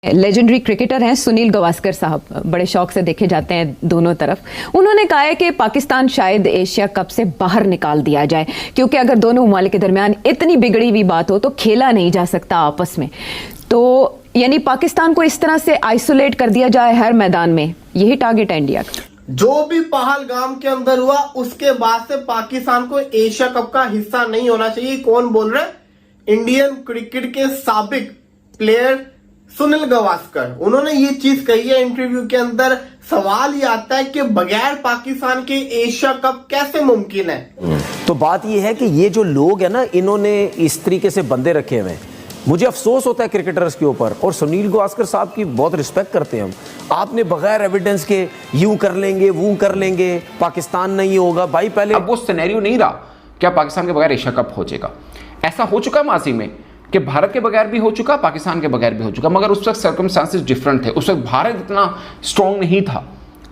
Legendary cricketer हैं सुनील गावस्कर साहब, बड़े शौक से देखे जाते हैं दोनों तरफ। उन्होंने कहा है कि पाकिस्तान शायद एशिया कप से बाहर निकाल दिया जाए, क्योंकि अगर दोनों ममालिक के दरमियान इतनी बिगड़ी हुई बात हो तो खेला नहीं जा सकता आपस में। तो यानी पाकिस्तान को इस तरह से आइसोलेट कर दिया जाए हर मैदान में, यही टारगेट है इंडिया का। जो भी पहलगाम के अंदर हुआ उसके बाद से पाकिस्तान को एशिया कप का हिस्सा नहीं होना चाहिए। कौन बोल रहे? इंडियन क्रिकेट के साबिक प्लेयर सुनील गावस्कर। उन्होंने ये चीज कही है इंटरव्यू के अंदर। सवाल ये आता है कि बगैर पाकिस्तान के एशिया कप कैसे मुमकिन है? तो बात ये है कि ये जो लोग हैं ना, इन्होंने इस तरीके से बंदे रखे हुए हैं। मुझे अफसोस होता है क्रिकेटर्स के ऊपर, और सुनील गावस्कर साहब की बहुत रिस्पेक्ट करते हैं हम। आपने बगैर एविडेंस के यूं कर लेंगे वो कर लेंगे, पाकिस्तान नहीं होगा भाई। पहले अब वो सिनेरियो नहीं रहा क्या पाकिस्तान के बगैर एशिया कप हो जाएगा। ऐसा हो चुका माजी में कि भारत के बगैर भी हो चुका, पाकिस्तान के बगैर भी हो चुका, मगर उस वक्त सर्कमस्टांसेस डिफरेंट थे। उस वक्त भारत इतना स्ट्रॉन्ग नहीं था,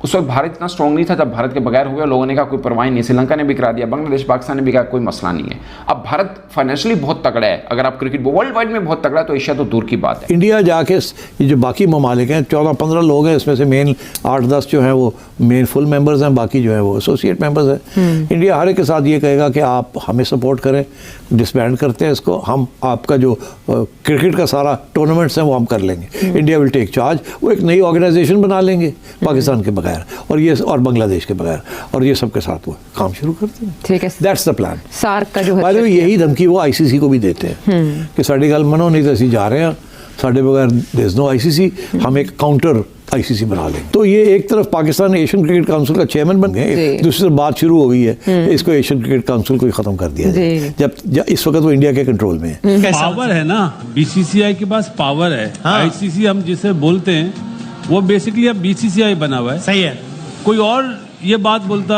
उस वक्त भारत इतना स्ट्रॉन्ग नहीं था जब भारत के बगैर हुए। लोगों ने कहा कोई परवाह नहीं, श्रीलंका ने भी करा दिया, बांग्लादेश पाकिस्तान ने भी कहा कोई मसला नहीं है। अब भारत फाइनेंशियली बहुत तगड़ा है, अगर आप क्रिकेट वर्ल्ड वाइड में बहुत तगड़ा है तो एशिया तो दूर की बात है। इंडिया जाके ये जो बाकी ममालिक हैं 14-15 लोग हैं, इसमें से मेन 8-10 जो हैं वो मेन फुल मेंबर्स हैं, बाकी जो है वो एसोसिएट मेंबर्स हैं। इंडिया हर एक के साथ ये कहेगा कि आप हमें सपोर्ट करें, डिसबैंड करते हैं इसको, हम आपका जो क्रिकेट का सारा टूर्नामेंट्स हैं वो हम कर लेंगे। इंडिया विल टेक चार्ज, वो एक नई ऑर्गेनाइजेशन बना लेंगे पाकिस्तान के बगैर और बांग्लादेश के बगैर, और ये सबके साथ वो काम शुरू करते हैं। ठीक है, दैट्स द प्लान। सार्क का जो है यही धमकी वो आईसीसी को भी देते हैं कि साड़ी गल मनो नहीं तो असं जा रहे हैं, साढ़े बगैर देयर इज नो आईसीसी, हम एक काउंटर आईसीसी बना लेंगे। तो ये एक तरफ पाकिस्तान एशियन क्रिकेट काउंसिल का चेयरमैन बन गए, दूसरी तरफ बात शुरू हो गई है इसको एशियन क्रिकेट काउंसिल को ही खत्म कर दिया जाए, जब इस वक्त वो इंडिया के कंट्रोल में है। पावर है ना, बीसीसीआई के पास पावर है। आईसीसी हम जिसे बोलते हैं वो बेसिकली अब बीसीसीआई बना हुआ है। सही है। कोई और ये बात बोलता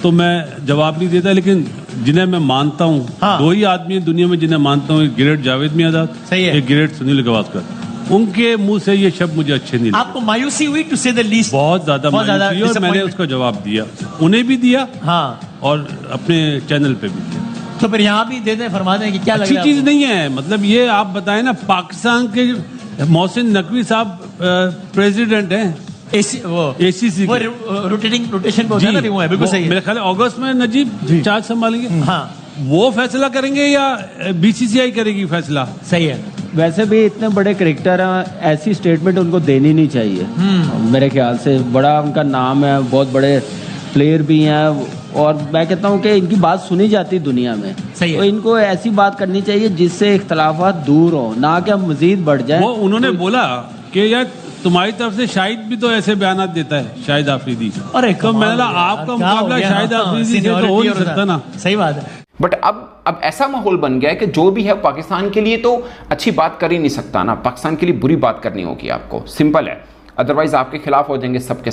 तो मैं जवाब नहीं देता, लेकिन जिन्हें मैं मानता हूँ, दो ही आदमी है दुनिया में जिन्हें मानता हूँ, एक ग्रेट जावेद मियाँदाद, एक ग्रेट सुनील गावस्कर। उनके मुंह से ये शब्द मुझे अच्छे नहीं लगे। आपको मायूसी हुई टू से द लीस्ट? बहुत ज्यादा मायूसी, और मैंने उसका जवाब दिया, उन्हें भी दिया और अपने चैनल पे भी दिया। तो फिर यहाँ भी दे दें, फरमा दें कि क्या अच्छी चीज नहीं है। मतलब ये आप बताएं ना, पाकिस्तान के मोहसिन नकवी साहब प्रेसिडेंट हैं एसीसी, वो रोटेशन पे होता है ना, वो है, बिल्कुल सही है। मेरे ख्याल अगस्त में नजीब चार्ज संभालेंगे। वो फैसला करेंगे या बीसीसीआई करेगी फैसला? सही है। वैसे भी इतने बड़े क्रिकेटर हैं, ऐसी स्टेटमेंट उनको देनी नहीं चाहिए मेरे ख्याल से। बड़ा उनका नाम है, बहुत बड़े प्लेयर भी हैं, और मैं कहता हूँ कि इनकी बात सुनी जाती दुनिया में। सही है। तो इनको ऐसी बात करनी चाहिए जिससे इख्तलाफात दूर हो, ना कि हम मजीद बढ़ जाए। वो उन्होंने बोला कि यार तुम्हारी तरफ से शाहिद भी तो ऐसे बयानात देता है, शाहिद आफरीदी। अरे तो मैंने आपका मुकाबला शाहिद आफरीदी से तो हो नहीं सकता ना। सही बात है। बट अब ऐसा माहौल बन गया है कि जो भी है पाकिस्तान के लिए तो अच्छी बात कर ही नहीं सकता ना, पाकिस्तान के लिए बुरी बात करनी होगी आपको, सिंपल है। अदरवाइज आपके खिलाफ हो जाएंगे सबके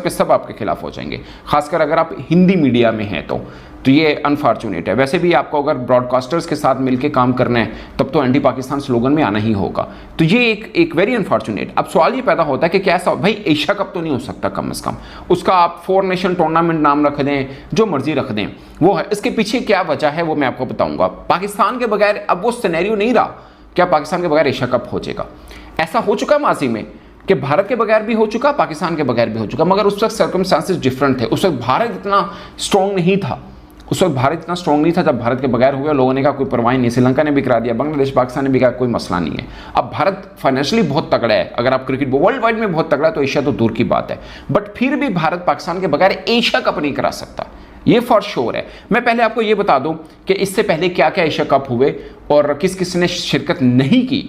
सब आपके खिलाफ हो जाएंगे, खासकर अगर आप हिंदी मीडिया में हैं तो ये अनफॉर्चुनेट है। वैसे भी आपको अगर ब्रॉडकास्टर्स के साथ मिलकर काम करना है तब तो एंटी पाकिस्तान स्लोगन में आना ही होगा। तो ये एक वेरी अनफॉर्चुनेट। अब सवाल ये पैदा होता है कि क्या ऐसा भाई एशिया कप तो नहीं हो सकता, कम से कम उसका आप 4 नेशन टूर्नामेंट नाम रख दें, जो मर्जी रख दें, वो है। इसके पीछे क्या वजह है वो मैं आपको बताऊंगा। पाकिस्तान के बगैर अब वो सिनेरियो नहीं रहा क्या पाकिस्तान के बगैर एशिया कप हो जाएगा। ऐसा हो चुका माजी में कि भारत के बगैर भी हो चुका, पाकिस्तान के बगैर भी हो चुका, मगर उस वक्त सर्कमस्टांसेस डिफरेंट थे। उस वक्त भारत इतना स्ट्रॉन्ग नहीं था, जब भारत के बगैर हुए। लोगों ने कहा कोई परवाह नहीं, श्रीलंका ने भी करा दिया, बांग्लादेश पाकिस्तान ने भी कहा कोई मसला नहीं है। अब भारत फाइनेंशियली बहुत तगड़ा है, अगर आप क्रिकेट वर्ल्ड वाइड में बहुत तगड़ा है तो एशिया तो दूर की बात है। बट फिर भी भारत पाकिस्तान के बगैर एशिया कप नहीं करा सकता, ये फॉर श्योर है। मैं पहले आपको ये बता दूं कि इससे पहले क्या क्या एशिया कप हुए और किस किस ने शिरकत नहीं की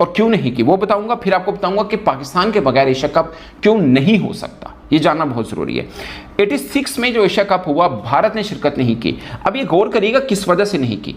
और क्यों नहीं की, वो बताऊंगा। फिर आपको बताऊंगा कि पाकिस्तान के बगैर एशिया कप क्यों नहीं हो सकता, ये जानना बहुत जरूरी है। 86 में जो एशिया कप हुआ, भारत ने शिरकत नहीं की। अब ये गौर करिएगा किस वजह से नहीं की,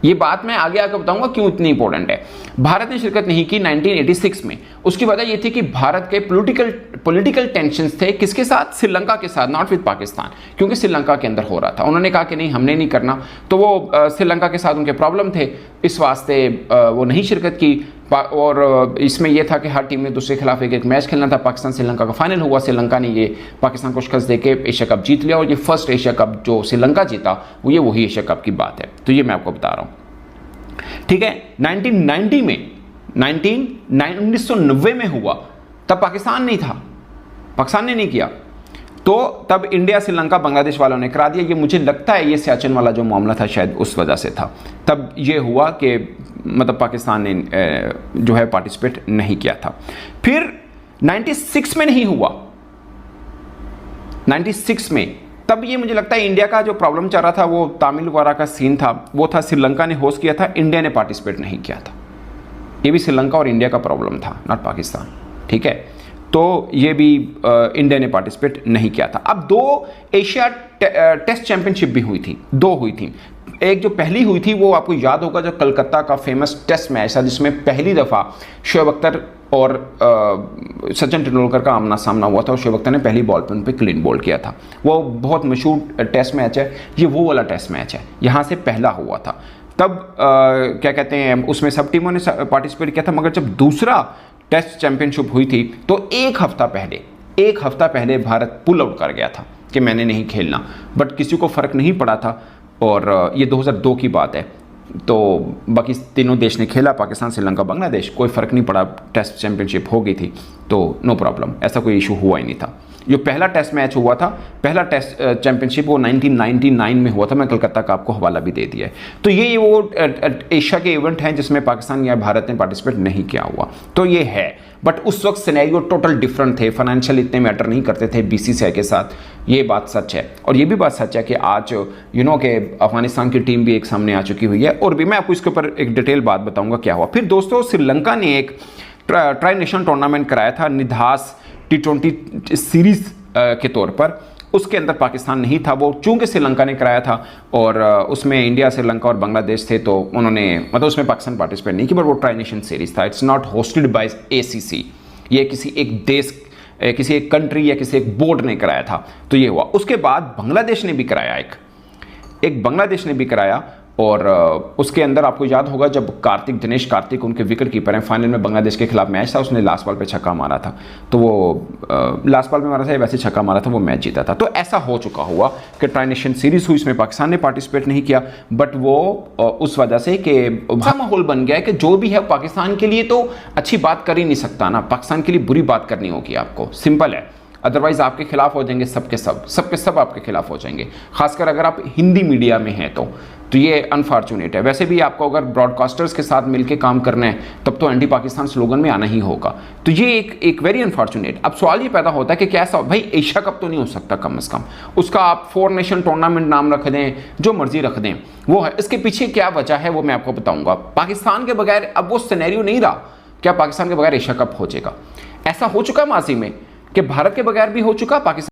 ये बात मैं आगे आकर बताऊंगा क्यों इतनी इंपॉर्टेंट है। भारत ने शिरकत नहीं की 1986 में। उसकी वजह ये थी कि भारत के पॉलिटिकल टेंशन्स थे, किसके साथ? श्रीलंका के साथ, नॉट विद पाकिस्तान, क्योंकि श्रीलंका के अंदर हो रहा था। उन्होंने कहा कि नहीं हमने नहीं करना, तो वो श्रीलंका के साथ उनके प्रॉब्लम थे, इस वास्ते वो नहीं शिरकत की। और इसमें यह था कि हर टीम ने दूसरे के खिलाफ एक मैच खेलना था। पाकिस्तान श्रीलंका का फाइनल हुआ, श्रीलंका ने ये पाकिस्तान को शिकस्त देके एशिया कप जीत लिया, और ये फर्स्ट एशिया कप जो श्रीलंका जीता वो वही एशिया कप की बात है। तो ये मैं आपको बता रहा हूँ, ठीक है। 1990 में 1990 में हुआ, तब पाकिस्तान नहीं था, पाकिस्तान ने नहीं किया, तो तब इंडिया, श्रीलंका, बांग्लादेश वालों ने करा दिया। ये मुझे लगता है ये सियाचिन वाला जो मामला था शायद उस वजह से था, तब ये हुआ कि मतलब पाकिस्तान ने जो है पार्टिसिपेट नहीं किया था। फिर 96 में नहीं हुआ, 96 में, तब ये मुझे लगता है इंडिया का जो प्रॉब्लम चल रहा था वो तमिल वगैरह का सीन था, वो था श्रीलंका ने होस्ट किया था, इंडिया ने पार्टिसिपेट नहीं किया था। ये भी श्रीलंका और इंडिया का प्रॉब्लम था, नॉट पाकिस्तान, ठीक है। तो ये भी इंडिया ने पार्टिसिपेट नहीं किया था। अब 2 एशिया टेस्ट चैंपियनशिप भी हुई थी, 2 हुई थी। एक जो पहली हुई थी वो आपको याद होगा, जो कलकत्ता का फेमस टेस्ट मैच था जिसमें पहली दफ़ा शोएब अख्तर और सचिन तेंदुलकर का आमना सामना हुआ था और शोएब अख्तर ने पहली बॉल पर उन पर क्लीन बॉल किया था। वो बहुत मशहूर टेस्ट मैच है, ये वो वाला टेस्ट मैच है, यहाँ से पहला हुआ था। तब क्या कहते हैं, उसमें सब टीमों ने पार्टिसिपेट किया था, मगर जब दूसरा टेस्ट चैंपियनशिप हुई थी तो एक हफ्ता पहले भारत पुल आउट कर गया था कि मैंने नहीं खेलना, बट किसी को फ़र्क नहीं पड़ा था। और ये 2002 की बात है, तो बाकी तीनों देश ने खेला, पाकिस्तान, श्रीलंका, बांग्लादेश, कोई फ़र्क नहीं पड़ा, टेस्ट चैंपियनशिप हो गई थी, तो नो प्रॉब्लम, ऐसा कोई इशू हुआ ही नहीं था। जो पहला टेस्ट मैच हुआ था, पहला टेस्ट चैंपियनशिप, वो 1999 में हुआ था, मैं कलकत्ता का आपको हवाला भी दे दिया है। तो ये वो एशिया के इवेंट हैं जिसमें पाकिस्तान या भारत ने पार्टिसिपेट नहीं किया हुआ, तो ये है। बट उस वक्त सिनेरियो टोटल डिफरेंट थे, फाइनेंशियल इतने मैटर नहीं करते थे बीसीसीआई के साथ, ये बात सच है। और ये भी बात सच है कि आज कि अफगानिस्तान की टीम भी एक सामने आ चुकी हुई है, और भी मैं आपको इसके ऊपर एक डिटेल बात बताऊंगा क्या हुआ। फिर दोस्तों, श्रीलंका ने एक ट्राई नेशन टूर्नामेंट कराया था निधास T20 सीरीज के तौर पर, उसके अंदर पाकिस्तान नहीं था, वो चूंकि श्रीलंका ने कराया था और उसमें इंडिया, श्रीलंका और बांग्लादेश थे, तो उन्होंने मतलब उसमें पाकिस्तान पार्टिसिपेट नहीं किया, बट वो ट्राई नेशन सीरीज था, it's not hosted by ACC, ये किसी एक देश, किसी एक कंट्री या किसी एक बोर्ड ने कराया था, तो ये हुआ। उसके बाद बांग्लादेश ने भी कराया, एक बांग्लादेश ने भी कराया, और उसके अंदर आपको याद होगा जब दिनेश कार्तिक उनके विकेट कीपर हैं, फाइनल में बांग्लादेश के खिलाफ मैच था, उसने लास्ट बॉल पे छक्का मारा था, तो वो लास्ट बॉल पे मारा था, वैसे छक्का मारा था, वो मैच जीता था। तो ऐसा हो चुका हुआ कि ट्राई नेशन सीरीज हुई, इसमें पाकिस्तान ने पार्टिसिपेट नहीं किया, बट वो उस वजह से कि ऐसा माहौल बन गया है कि जो भी है पाकिस्तान के लिए तो अच्छी बात कर ही नहीं सकता ना, पाकिस्तान के लिए बुरी बात करनी होगी आपको, सिंपल है। अदरवाइज आपके खिलाफ हो जाएंगे सबके सब आपके खिलाफ हो जाएंगे, खासकर अगर आप हिंदी मीडिया में हैं तो ये अनफॉर्चुनेट है। वैसे भी आपको अगर ब्रॉडकास्टर्स के साथ मिलकर काम करना है तब तो एंटी पाकिस्तान स्लोगन में आना ही होगा, तो ये एक वेरी अनफॉर्चुनेट। अब सवाल ये पैदा होता है कि कैसा भाई, एशिया कप तो नहीं हो सकता, कम से कम उसका आप 4 नेशन टूर्नामेंट नाम रख दें, जो मर्जी रख दें, वो है। इसके पीछे क्या वजह है वो मैं आपको बताऊंगा। पाकिस्तान के बगैर अब वो सिनेरियो नहीं रहा, क्या पाकिस्तान के बगैर एशिया कप हो जाएगा? ऐसा हो चुका माजी में कि भारत के बगैर भी हो चुका, पाकिस्तान